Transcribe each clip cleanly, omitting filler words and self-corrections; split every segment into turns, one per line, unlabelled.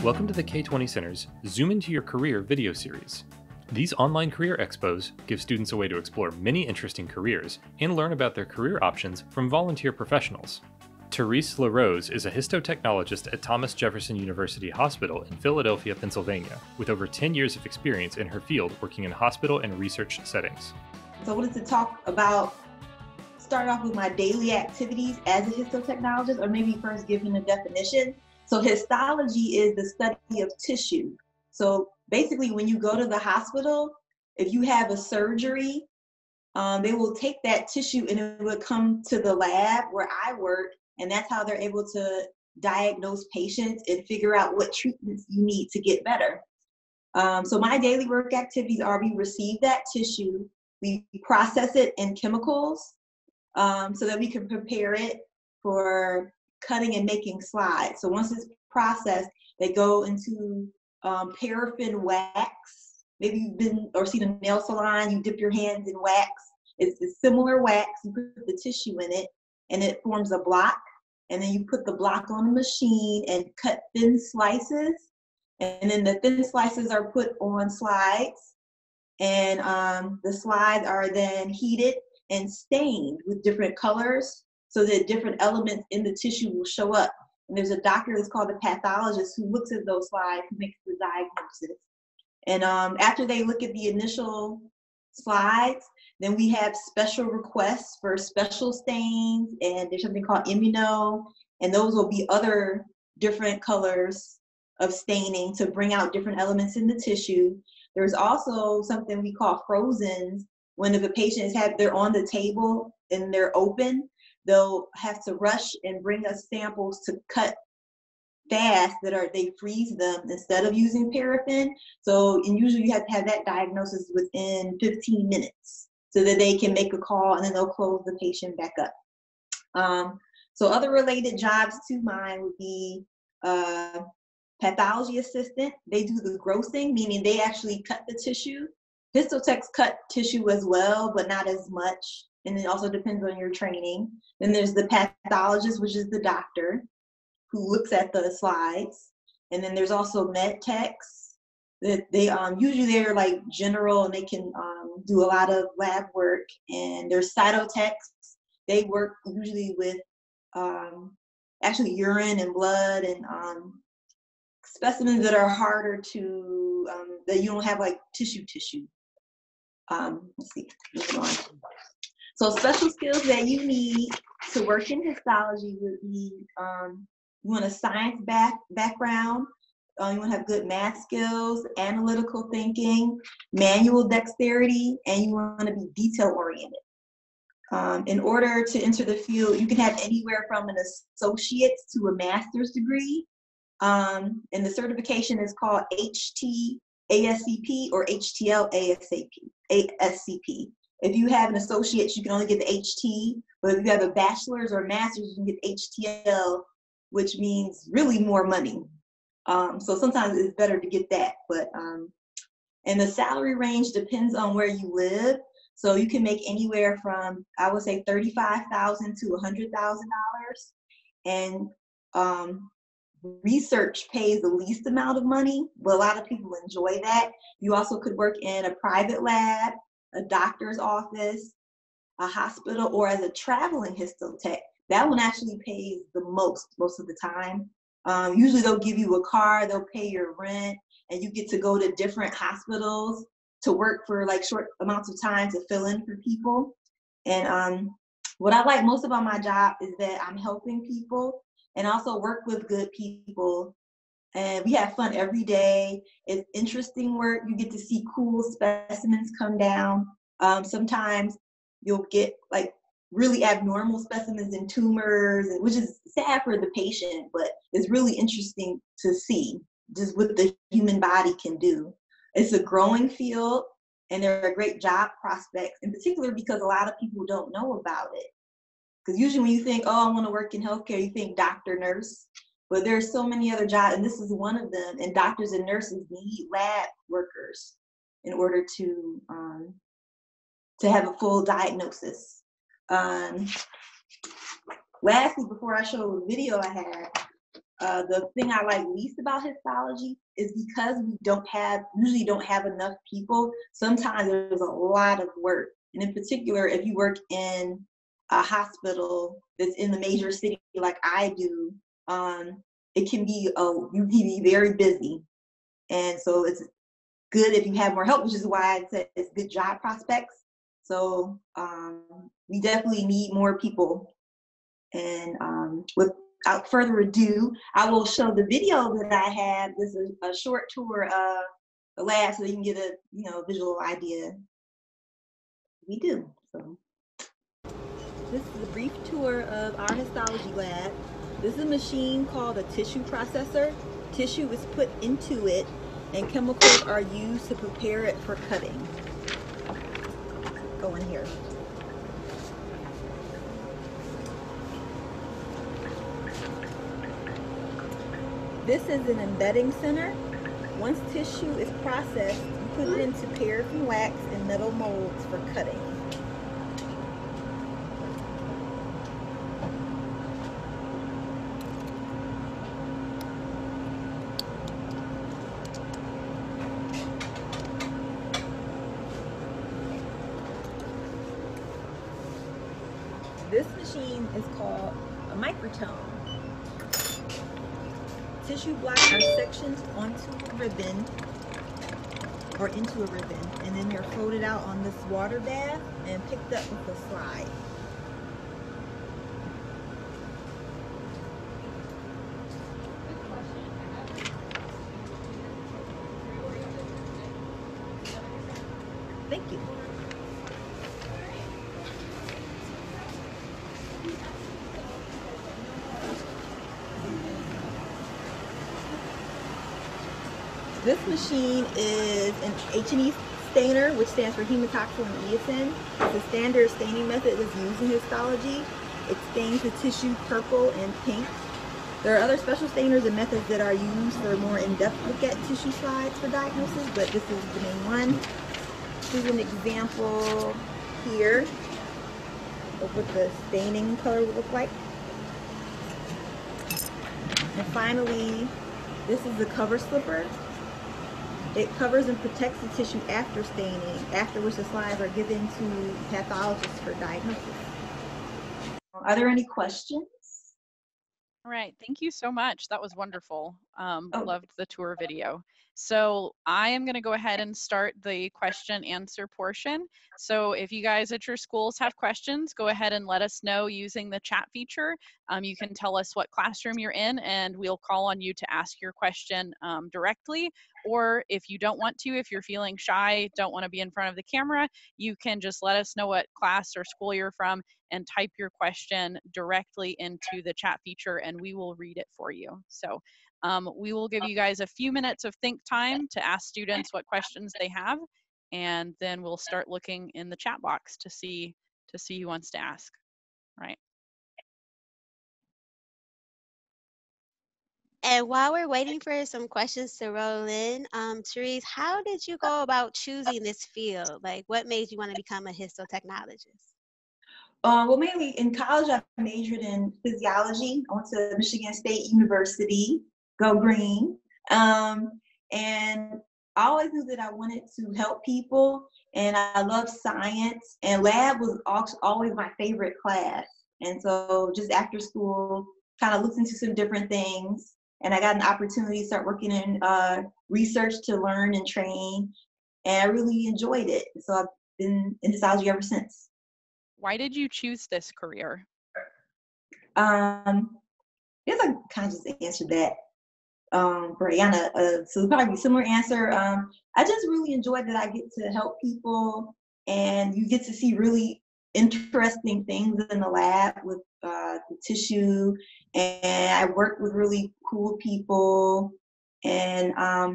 Welcome to the K20 Center's Zoom Into Your Career video series. These online career expos give students a way to explore many interesting careers and learn about their career options from volunteer professionals. Terese LaRose is a histotechnologist at Thomas Jefferson University Hospital in Philadelphia, Pennsylvania, with over 10 years of experience in her field working in hospital and research settings.
So I wanted to talk about, start off with my daily activities as a histotechnologist, or maybe first giving a definition. So histology is the study of tissue. So basically when you go to the hospital, if you have a surgery, they will take that tissue and it will come to the lab where I work, and that's how they're able to diagnose patients and figure out what treatments you need to get better. So my daily work activities are, we receive that tissue, we process it in chemicals so that we can prepare it for cutting and making slides. So once it's processed, they go into paraffin wax. Maybe you've been or seen a nail salon, you dip your hands in wax. It's a similar wax, you put the tissue in it and it forms a block. And then you put the block on the machine and cut thin slices. And then the thin slices are put on slides. And the slides are then heated and stained with different colors so that different elements in the tissue will show up. And there's a doctor that's called a pathologist who looks at those slides, who makes the diagnosis. And after they look at the initial slides, then we have special requests for special stains, and there's something called immuno, and those will be other different colors of staining to bring out different elements in the tissue. There's also something we call frozens. When if a patient they're on the table and they're open, they'll have to rush and bring us samples to cut fast they freeze them instead of using paraffin. So, and usually you have to have that diagnosis within 15 minutes so that they can make a call and then they'll close the patient back up. So other related jobs to mine would be pathology assistant. They do the grossing, meaning they actually cut the tissue. Histotechs cut tissue as well, but not as much. And it also depends on your training. Then there's the pathologist, which is the doctor who looks at the slides. And then there's also med techs that they usually they're like general and they can do a lot of lab work. And there's cytotechs. They work usually with actually urine and blood and specimens that are harder to, that you don't have like tissue. Let's see, moving on. So special skills that you need to work in histology would be, you want a science background, you want to have good math skills, analytical thinking, manual dexterity, and you want to be detail oriented. In order to enter the field, you can have anywhere from an associate's to a master's degree. And the certification is called HT-ASCP or HTL-ASCP. If you have an associate's, you can only get the HT, but if you have a bachelor's or a master's, you can get HTL, which means really more money. So sometimes it's better to get that, but and the salary range depends on where you live. So you can make anywhere from, I would say, $35,000 to $100,000. And research pays the least amount of money, but a lot of people enjoy that. You also could work in a private lab, a doctor's office, a hospital, or as a traveling histotech. That one actually pays the most of the time. Usually they'll give you a car, they'll pay your rent, and you get to go to different hospitals to work for like short amounts of time to fill in for people. And what I like most about my job is that I'm helping people and also work with good people. And we have fun every day. It's interesting work. You get to see cool specimens come down. Sometimes you'll get like really abnormal specimens and tumors, which is sad for the patient, but it's really interesting to see just what the human body can do. It's a growing field and there are great job prospects, in particular because a lot of people don't know about it. Because usually when you think, oh, I want to work in healthcare, you think doctor, nurse. But there's so many other jobs, and this is one of them. And doctors and nurses need lab workers in order to have a full diagnosis. Lastly, before I show the video I had, The thing I like least about histology is because we usually don't have enough people. Sometimes there's a lot of work, and in particular, if you work in a hospital that's in the major city like I do, it can be you can be very busy, and so it's good if you have more help, which is why I said it's good job prospects. So we definitely need more people. And without further ado, I will show the video that I have. This is a short tour of the lab so you can get a visual idea. We do. So this is a brief tour of our histology lab. This is a machine called a tissue processor. Tissue is put into it and chemicals are used to prepare it for cutting. Go in here. This is an embedding center. Once tissue is processed, you put it into paraffin wax and metal molds for cutting. This machine is called a microtome. Tissue blocks are sectioned onto a ribbon or into a ribbon, and then they're folded out on this water bath and picked up with a slide. Thank you. This machine is an H&E stainer, which stands for hematoxylin and eosin. It's a standard staining method that's used in histology. It stains the tissue purple and pink. There are other special stainers and methods that are used for a more in-depth look at tissue slides for diagnosis, but this is the main one. This is an example here of what the staining color would look like. And finally, this is the cover slipper. It covers and protects the tissue after staining, after which the slides are given to pathologists for diagnosis. Are there any questions?
All right, thank you so much. That was wonderful. Loved the tour video. So I am going to go ahead and start the question answer portion. So if you guys at your schools have questions, go ahead and let us know using the chat feature. You can tell us what classroom you're in and we'll call on you to ask your question directly. Or if you don't want to, if you're feeling shy, don't want to be in front of the camera, you can just let us know what class or school you're from and type your question directly into the chat feature and we will read it for you. So we will give you guys a few minutes of think time to ask students what questions they have, and then we'll start looking in the chat box to see who wants to ask. Right.
And while we're waiting for some questions to roll in, Terese, how did you go about choosing this field? Like, what made you want to become a histotechnologist?
Well, mainly in college, I majored in physiology. I went to Michigan State University, go green. And I always knew that I wanted to help people, and I love science, and lab was always my favorite class. And so just after school, kind of looked into some different things, and I got an opportunity to start working in research to learn and train, and I really enjoyed it. So I've been in histology ever since.
Why did you choose this career?
I guess I kind of just answered that, Brianna. So probably a similar answer. I just really enjoyed that I get to help people, and you get to see really interesting things in the lab with the tissue, and I work with really cool people, and I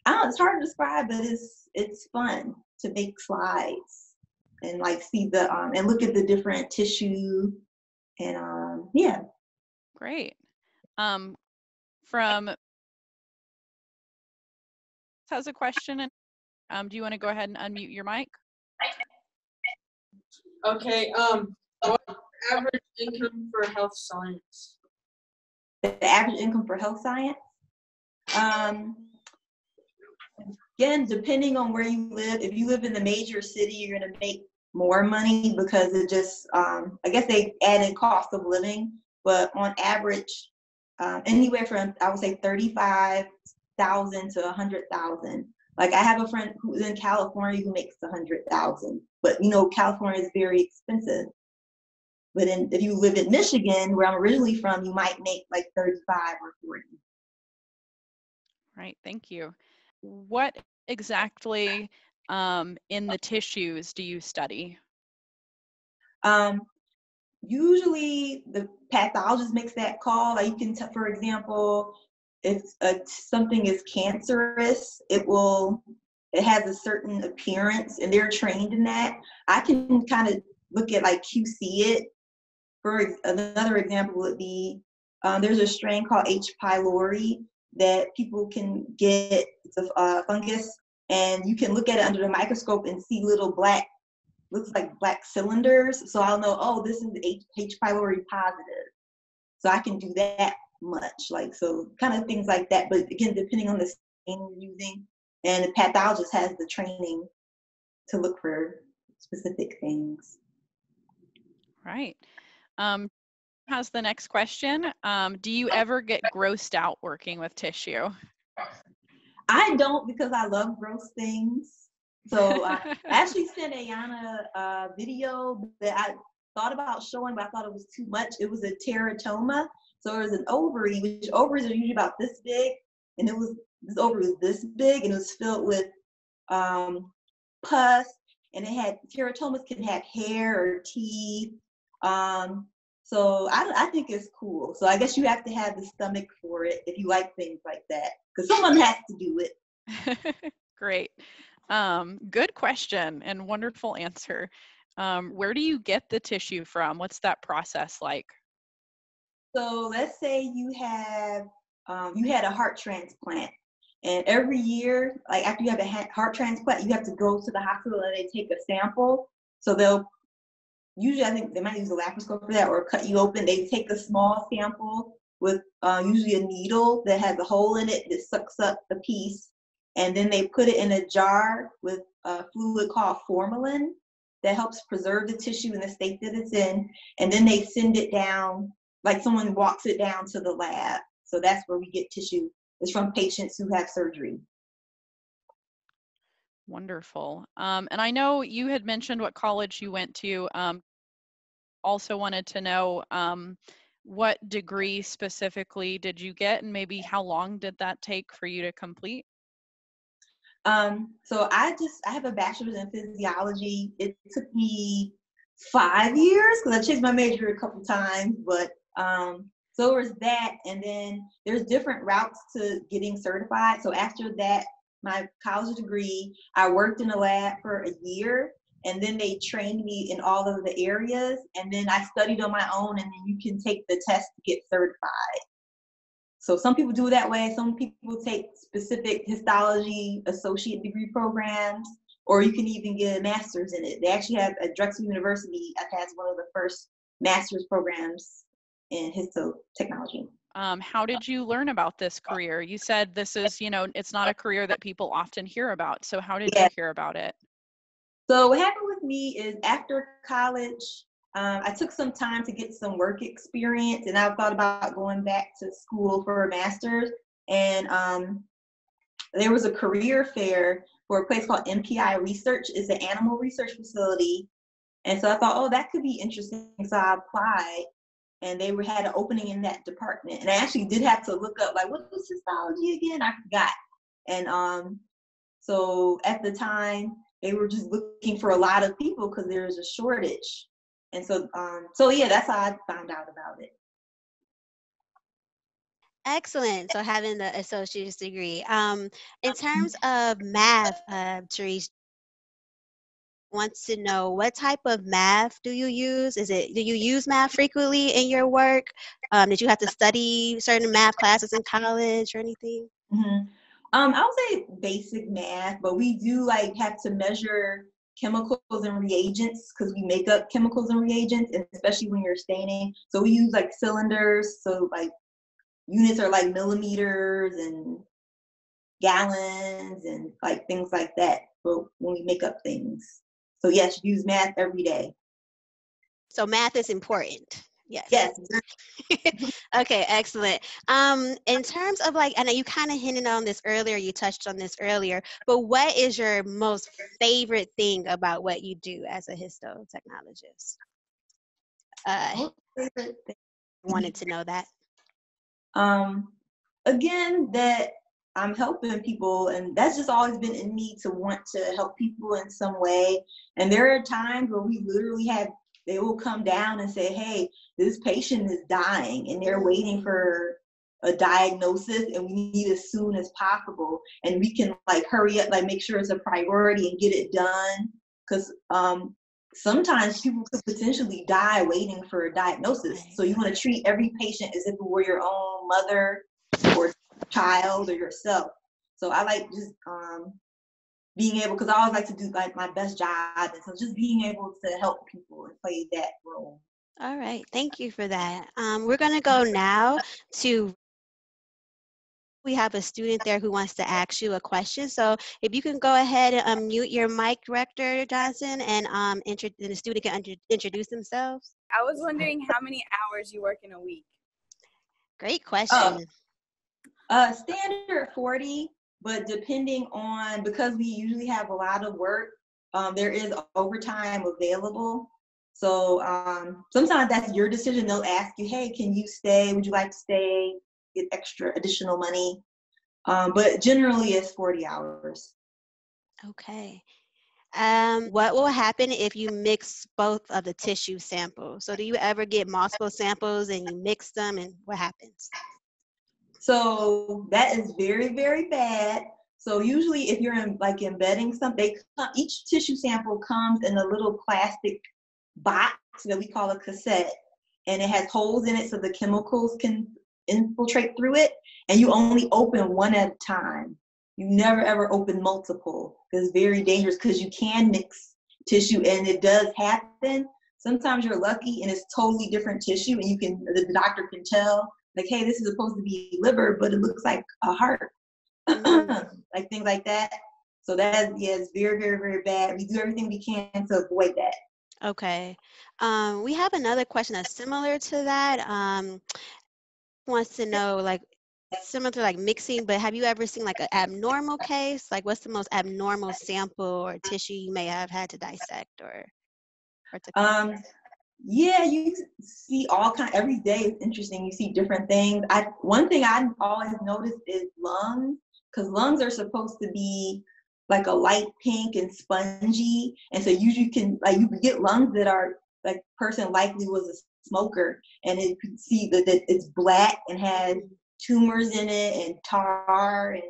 don't know, it's hard to describe, but it's fun to make slides and like see the and look at the different tissue, and yeah.
Great. From has a question, and do you want to go ahead and unmute your mic?
Okay. What average income for health science?
the average income for health science. Again, depending on where you live, if you live in the major city, you're going to make more money because it just, I guess they added cost of living, but on average, anywhere from, I would say 35,000 to 100,000. Like I have a friend who's in California who makes 100,000, but California is very expensive. But if you live in Michigan, where I'm originally from, you might make like 35 or 40.
Right, thank you. What exactly in the tissues do you study?
Usually the pathologist makes that call. Like you can, for example, if something is cancerous, it has a certain appearance, and they're trained in that. I can kind of look at like QC it. For another example would be, there's a strain called H. pylori that people can get. It's a fungus, and you can look at it under the microscope and see little looks like black cylinders. So I'll know, oh, this is H. pylori positive. So I can do that much, so kind of things like that. But again, depending on the strain you're using, and the pathologist has the training to look for specific things.
Right. Has the next question. Do you ever get grossed out working with tissue?
I don't, because I love gross things. So I actually sent Ayana a video that I thought about showing, but I thought it was too much. It was a teratoma. So it was an ovary, which ovaries are usually about this big, and this ovary was this big, and it was filled with pus, and teratomas can have hair or teeth. So I think it's cool. So I guess you have to have the stomach for it if you like things like that, because someone has to do it.
Great. Good question and wonderful answer. Where do you get the tissue from? What's that process like?
So let's say you had a heart transplant, and every year, like after you have a heart transplant, you have to go to the hospital and they take a sample. So usually, I think they might use a laparoscope for that, or cut you open. They take a small sample with usually a needle that has a hole in it that sucks up a piece, and then they put it in a jar with a fluid called formalin that helps preserve the tissue in the state that it's in, and then they send it down, like someone walks it down to the lab. So that's where we get tissue. It's from patients who have surgery.
Wonderful. And I know you had mentioned what college you went to. Also wanted to know what degree specifically did you get, and maybe how long did that take for you to complete?
So I have a bachelor's in physiology. It took me 5 years because I changed my major a couple times, but so there's that, and then there's different routes to getting certified. So after that, my college degree, I worked in a lab for a year, and then they trained me in all of the areas, and then I studied on my own, and then you can take the test to get certified. So some people do it that way. Some people take specific histology associate degree programs, or you can even get a master's in it. They actually have at Drexel University has one of the first master's programs in histotechnology.
How did you learn about this career? You said this is, it's not a career that people often hear about. So how did you hear about it?
So what happened with me is after college, I took some time to get some work experience, and I thought about going back to school for a master's. And there was a career fair for a place called MPI Research. It's an animal research facility. And so I thought, oh, that could be interesting. So I applied, and they had an opening in that department. And I actually did have to look up, like, what was histology again? I forgot. And so at the time, they were just looking for a lot of people because there was a shortage. And so yeah, that's how I found out about it.
Excellent. So having the associate's degree. In terms of math, Terese wants to know, what type of math do you use? Do you use math frequently in your work? Did you have to study certain math classes in college or anything?
Mm-hmm. I would say basic math, but we do have to measure chemicals and reagents because we make up chemicals and reagents, and especially when you're staining. So we use cylinders. So units are like millimeters and gallons and like things like that for when we make up things. So yes, use math every day.
So math is important. Yes.
Yes.
Okay, excellent. In terms of like, I know you kind of hinted on this earlier, you touched on this earlier, but what is your most favorite thing about what you do as a histotechnologist? Wanted to know that.
Again, that I'm helping people, and that's just always been in me to want to help people in some way. And there are times where we literally they will come down and say, hey, this patient is dying and they're waiting for a diagnosis and we need it as soon as possible. And we can like hurry up, like make sure it's a priority and get it done. Because sometimes people could potentially die waiting for a diagnosis. So you want to treat every patient as if it were your own mother or child or yourself. So I like just being able, because I always like to do like my best job, and so just being able to help people and play that role.
All right, thank you for that. We're going to go now to, we have a student there who wants to ask you a question. So if you can go ahead and unmute your mic, Director Johnson, and the student can introduce themselves.
I was wondering how many hours you work in a week.
Great question.
Standard 40, but depending on, because we usually have a lot of work, there is overtime available. So sometimes that's your decision. They'll ask you, hey, can you stay? Would you like to stay? Get extra additional money. But generally it's 40 hours.
Okay. What will happen if you mix both of the tissue samples? So do you ever get multiple samples and you mix them, and what happens?
So that is very, very bad. So usually if you're embedding something, each tissue sample comes in a little plastic box that we call a cassette, and it has holes in it so the chemicals can infiltrate through it, and you only open one at a time. You never ever open multiple. It's very dangerous because you can mix tissue, and it does happen. Sometimes you're lucky and it's totally different tissue, and the doctor can tell, like, hey, this is supposed to be liver, but it looks like a heart. Like things like that. So that, yeah, it's very, very, very bad. We do everything we can to avoid that.
Okay. We have another question that's similar to that. Wants to know, like, similar to like mixing, but have you ever seen like an abnormal case? Like, what's the most abnormal sample or tissue you may have had to dissect or to
yeah, you see all kind. Every day is interesting. You see different things. One thing I always noticed is lungs, because lungs are supposed to be like a light pink and spongy, and so you can get lungs that are like person likely was a smoker, and you can see that it's black and has tumors in it and tar, and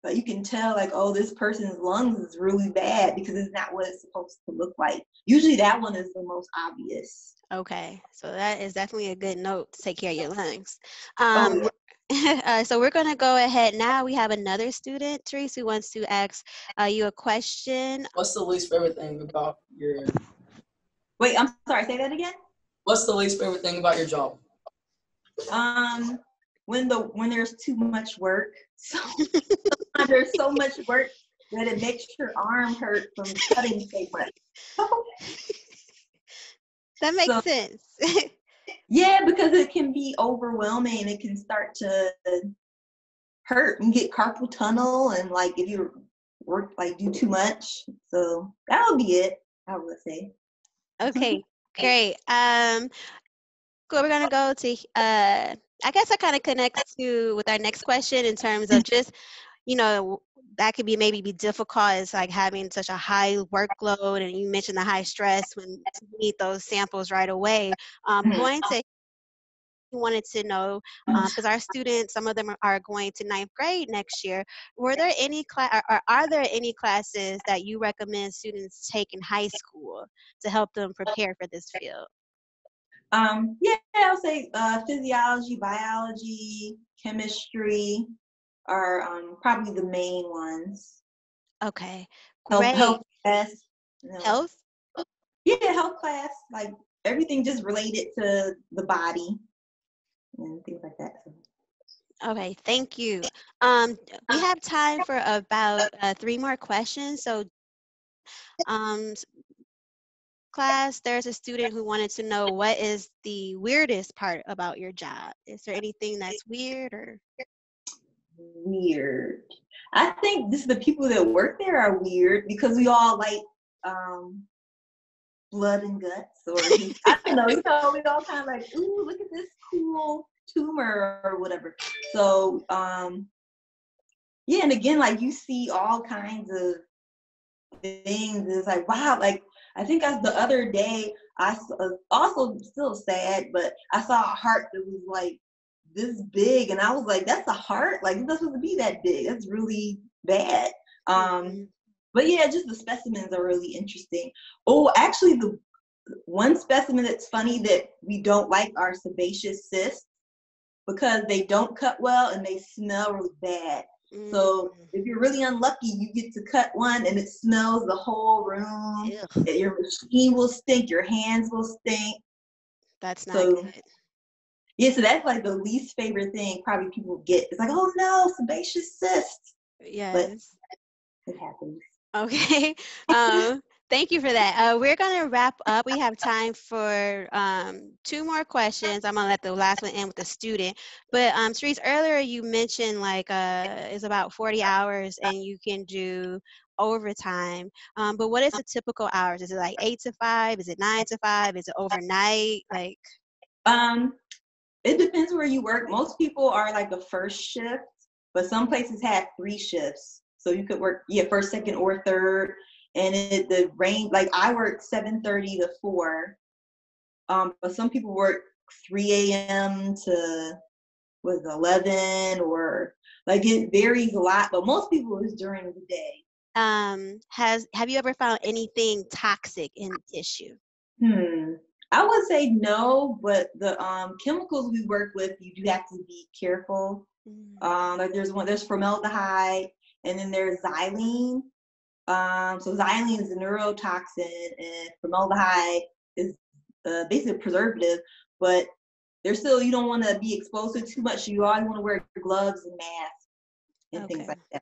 but you can tell, like, oh, this person's lungs is really bad because it's not what it's supposed to look like. Usually that one is the most obvious.
Okay, so that is definitely a good note to take care of your lungs.
Oh, yeah.
So we're going to go ahead now. We have another student, Terese, who wants to ask you a question.
What's the least favorite thing about your...
Wait, I'm sorry, say that again?
What's the least favorite thing about your job?
When there's too much work. So there's so much work that it makes your arm hurt from cutting so much.
That makes sense.
Yeah, because it can be overwhelming. It can start to hurt and get carpal tunnel, and like if you do too much. So that would be it, I would say.
Okay, great. Cool, we're gonna go to I guess that kind of connects with our next question in terms of just, that could maybe be difficult as like having such a high workload, and you mentioned the high stress when you need those samples right away. Wanted to know, because our students, some of them are going to 9th grade next year. Were there any are there any classes that you recommend students take in high school to help them prepare for this field?
Yeah, I'll say physiology, biology, chemistry are probably the main ones.
Okay, great.
Health class.
Health?
Yeah, health class, like everything just related to the body. and things like that. So.
Okay, thank you. We have time for about 3 more questions. So, class, there's a student who wanted to know, what is the weirdest part about your job? Is there anything that's weird or?
Weird. I think the people that work there are weird because we all like blood and guts, or I don't know, we all kind of like, ooh, look at this cool tumor or whatever. So yeah, and again, like you see all kinds of things. It's like, wow, like I think the other day I also still sad, but I saw a heart that was like this big, and I was like, that's a heart? Like it's not supposed to be that big. That's really bad. But yeah, just the specimens are really interesting. Oh, actually, the one specimen that's funny that we don't like are sebaceous cysts because they don't cut well and they smell really bad. So if you're really unlucky, you get to cut one and it smells the whole room.
Ugh.
Your machine will stink, your hands will stink.
That's not good.
Yeah, so that's like the least favorite thing probably people get. It's like, oh no, sebaceous cysts.
Yes.
But it happens.
Okay. Thank you for that. We're going to wrap up. We have time for 2 more questions. I'm going to let the last one end with the student. But Terese, earlier you mentioned like it's about 40 hours and you can do overtime. But what is the typical hours? Is it like 8 to 5? Is it 9 to 5? Is it overnight? Like,
it depends where you work. Most people are like a first shift, but some places have 3 shifts. So you could work, first, second, or third. And the range, like I work 7:30 to 4. But some people work 3 a.m. to 11, or like it varies a lot. But most people is during the day.
Have you ever found anything toxic in tissue?
I would say no, but the chemicals we work with, you do have to be careful. Like there's formaldehyde, and then there's xylene. So xylene is a neurotoxin, and formaldehyde is basically a preservative, but there's still, you don't want to be exposed to too much. You always want to wear gloves and masks and things like that.